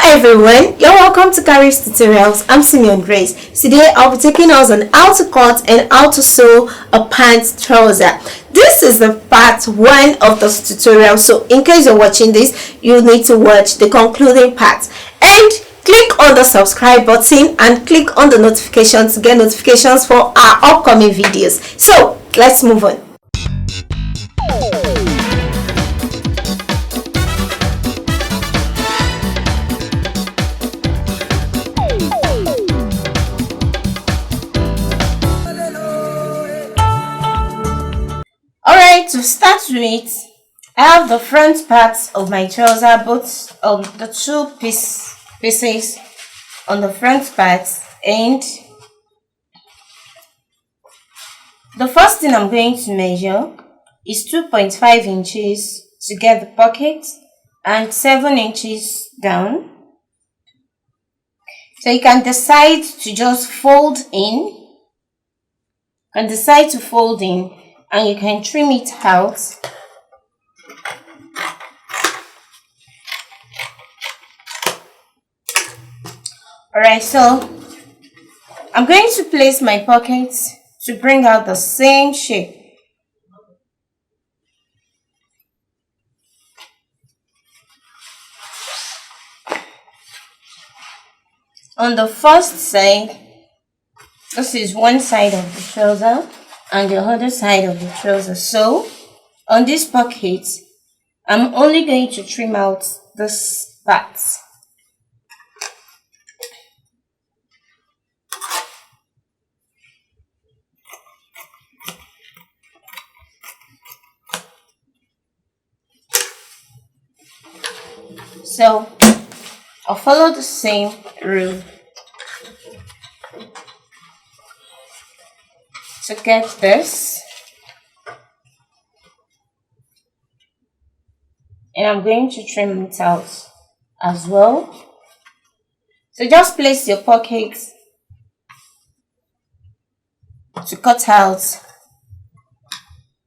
Hi everyone, you're welcome to Kharis Tutorials. I'm Simeon Grace. Today I'll be taking us on how to cut and how to sew a pants trouser. This is the part 1 of this tutorial, so in case you're watching this, you need to watch the concluding part. And click on the subscribe button and click on the notifications to get notifications for our upcoming videos. So let's move on. Alright, to start with, I have the front parts of my trouser, both of the two pieces on the front parts, and the first thing I'm going to measure is 2.5 inches to get the pocket and 7 inches down. So you can decide to just fold in and you can trim it out. Alright, so I'm going to place my pockets to bring out the same shape. On the first side, this is one side of the trouser and the other side of the trouser. So on this pocket, I'm only going to trim out this part. So I'll follow the same rule to get this, and I'm going to trim it out as well. So just place your pockets to cut out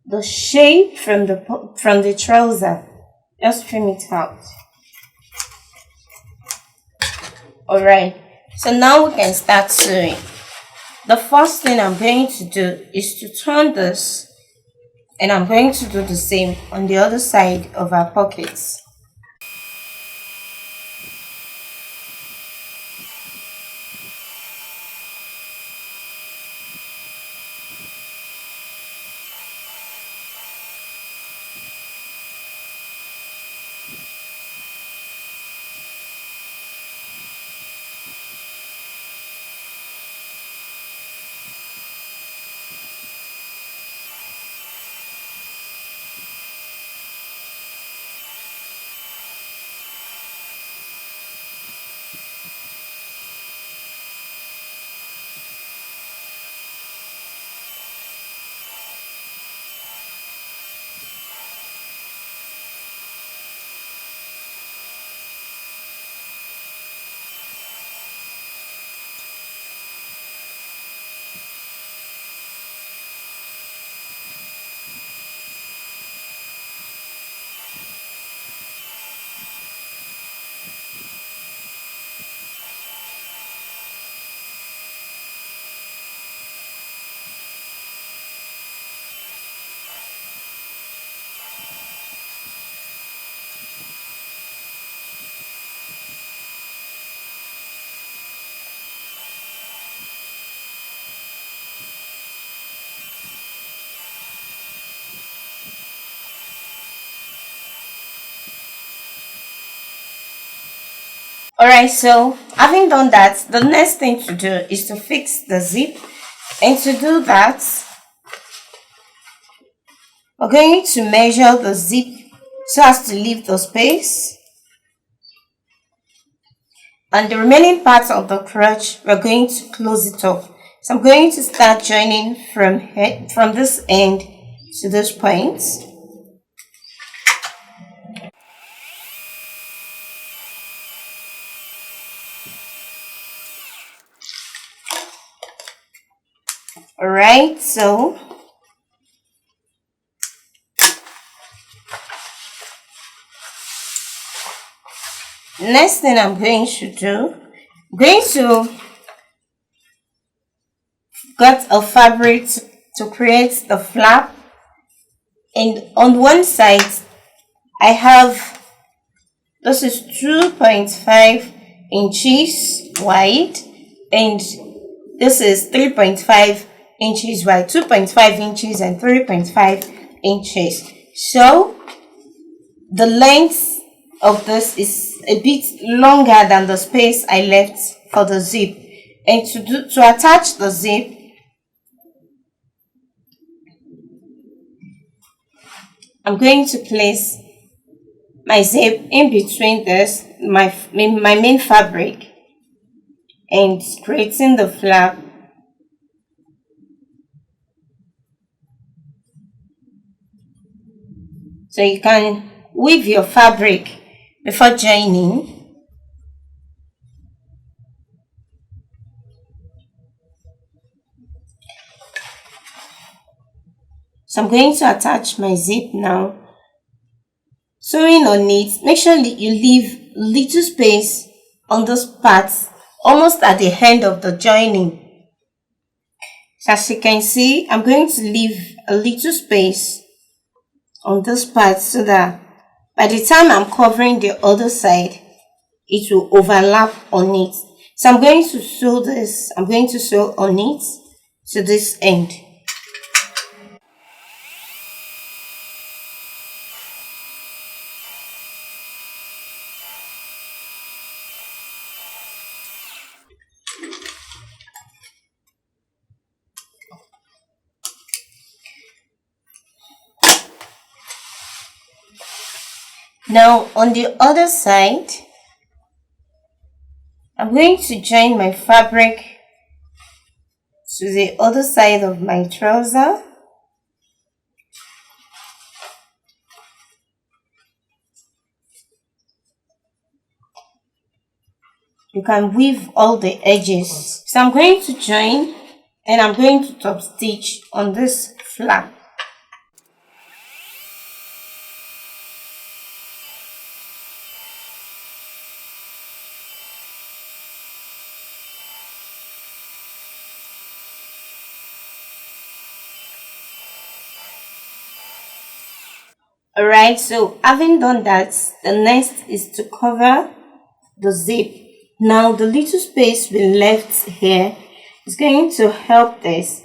the shape from the trouser. Just trim it out. Alright, so now we can start sewing. The first thing I'm going to do is to turn this, and I'm going to do the same on the other side of our pockets. Alright, so having done that, the next thing to do is to fix the zip. And to do that, we're going to measure the zip so as to leave the space. And the remaining part of the crotch, we're going to close it up. So I'm going to start joining from this end to this point. Alright, so Next thing I'm going to do, I'm going to get a fabric to create the flap, and on one side I have, this is 2.5 inches wide and this is 3.5 inches wide, 2.5 inches and 3.5 inches. So the length of this is a bit longer than the space I left for the zip. And to attach the zip, I'm going to place my zip in between this, my main fabric, and creating the flap. So you can weave your fabric before joining. So I'm going to attach my zip now. Sewing on it, make sure you leave little space on those parts almost at the end of the joining. So as you can see, I'm going to leave a little space on this part so that by the time I'm covering the other side, it will overlap on it. So I'm going to sew this, I'm going to sew on it to this end. Now on the other side, I'm going to join my fabric to the other side of my trouser. You can weave all the edges. So I'm going to join and I'm going to top stitch on this flap. Alright, so having done that, the next is to cover the zip. Now the little space we left here is going to help this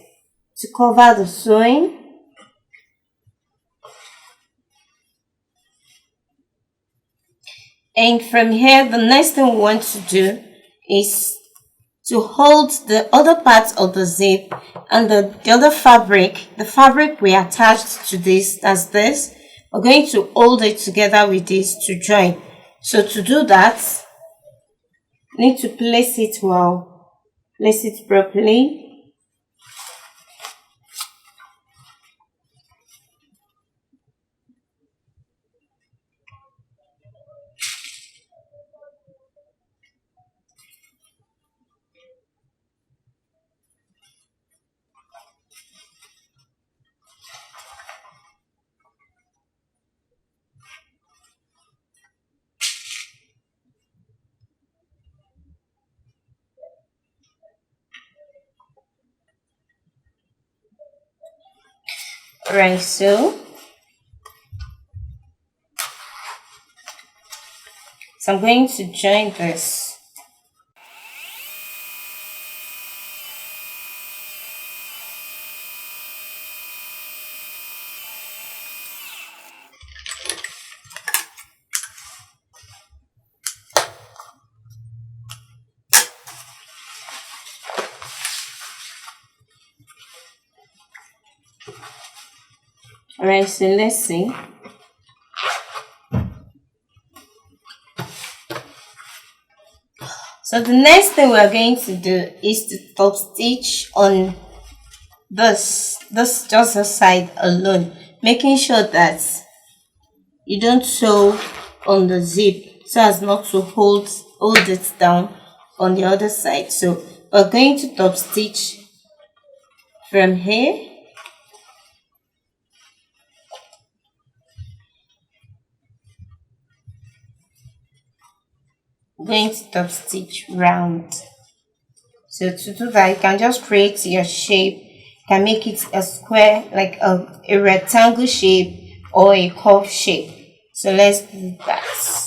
to cover the sewing. And from here, the next thing we want to do is to hold the other part of the zip and the other fabric, the fabric we attached to this, that's this. We're going to hold it together with this to join. So to do that, you need to place it well, place it properly. Right, so I'm going to join this. Alright, so let's see. So the next thing we're going to do is to top stitch on this just the side alone, making sure that you don't sew on the zip so as not to hold it down on the other side. So we're going to top stitch from here. going to top stitch round. So to do that, you can just create your shape. You can make it a square, like a rectangle shape or a curve shape. So let's do that.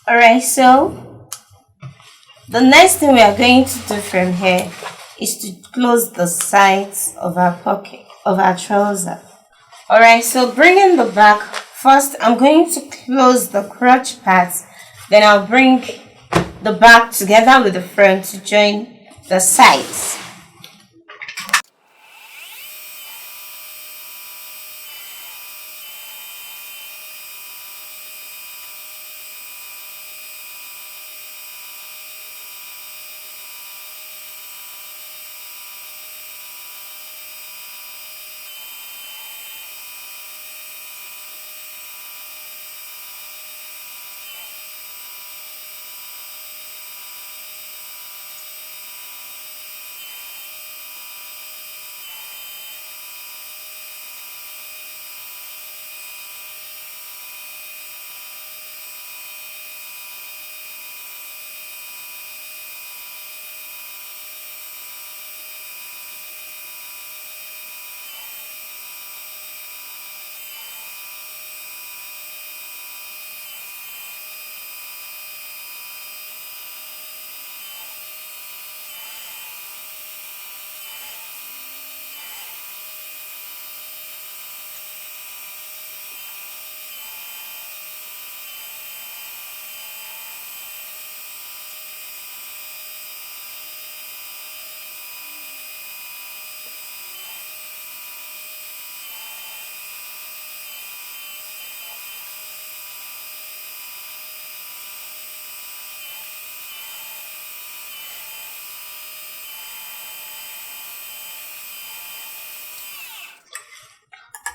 Alright, so the next thing we are going to do from here is to close the sides of our pocket, of our trouser. Alright, so bringing the back, first I'm going to close the crotch parts, then I'll bring the back together with the front to join the sides.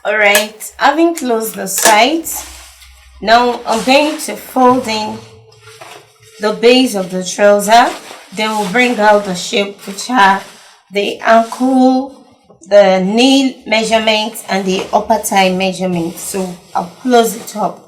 Alright, having closed the sides, now I'm going to fold in the base of the trouser. Then we'll bring out the shape, which are the ankle, the knee measurement, and the upper thigh measurement. So I'll close it up.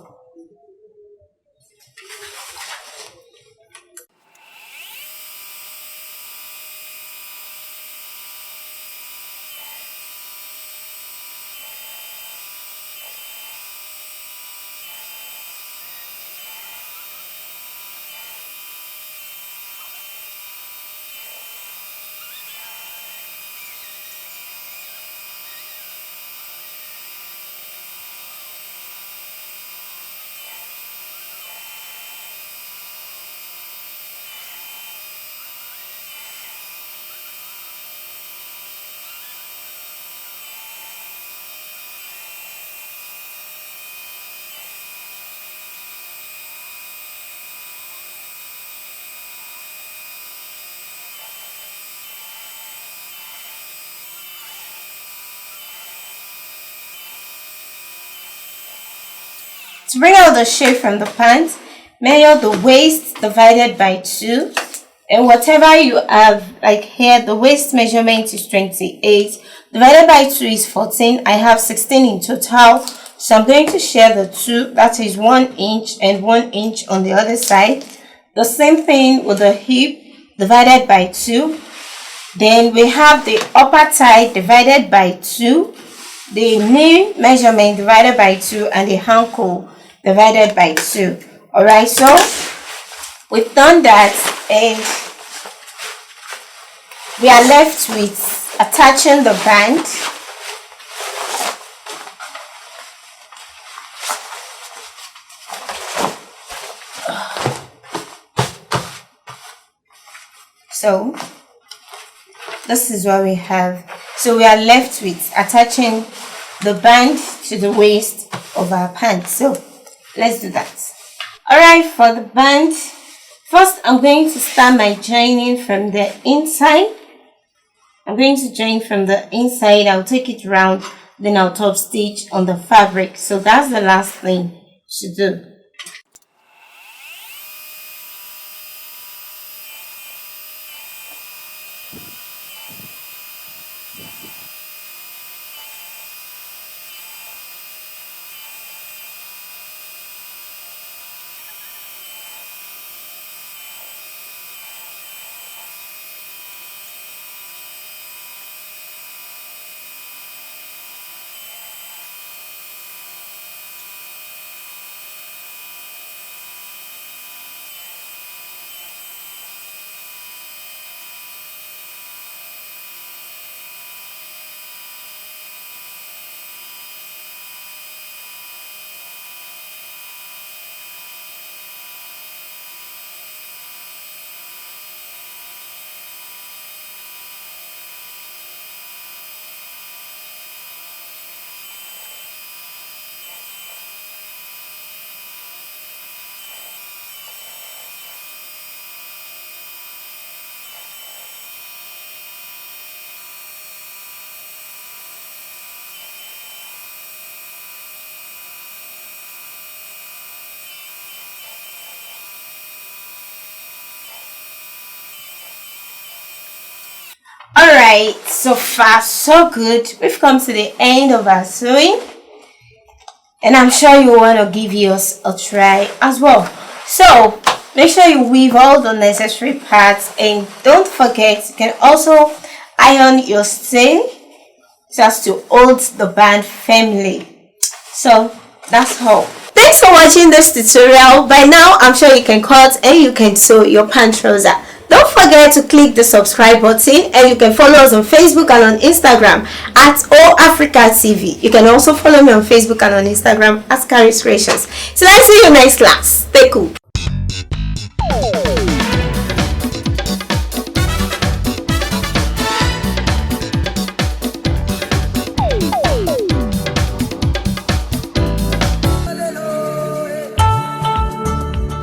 To bring out the shape from the pants, measure the waist divided by 2, and whatever you have, like here the waist measurement is 28 divided by 2 is 14. I have 16 in total, so I'm going to share the 2, that is 1 inch and 1 inch on the other side. The same thing with the hip divided by 2. Then we have the upper thigh divided by 2, the knee measurement divided by 2, and the ankle divided by 2. Alright, so we've done that, and we are left with attaching the band. So this is what we have. So we are left with attaching the band to the waist of our pants. So let's do that. Alright, for the band, first I'm going to start my joining from the inside. I'm going to join from the inside. I'll take it round, then I'll top stitch on the fabric. So that's the last thing to do. Alright, so far so good. We've come to the end of our sewing, and I'm sure you want to give yours a try as well. So make sure you weave all the necessary parts, and don't forget you can also iron your stain so as to hold the band firmly. So that's all. Thanks for watching this tutorial. By now I'm sure you can cut and you can sew your pant trouser. Don't forget to click the subscribe button, and you can follow us on Facebook and on Instagram at Africa TV. You can also follow me on Facebook and on Instagram at Kharis Kreations. So let's see you next class. Stay cool.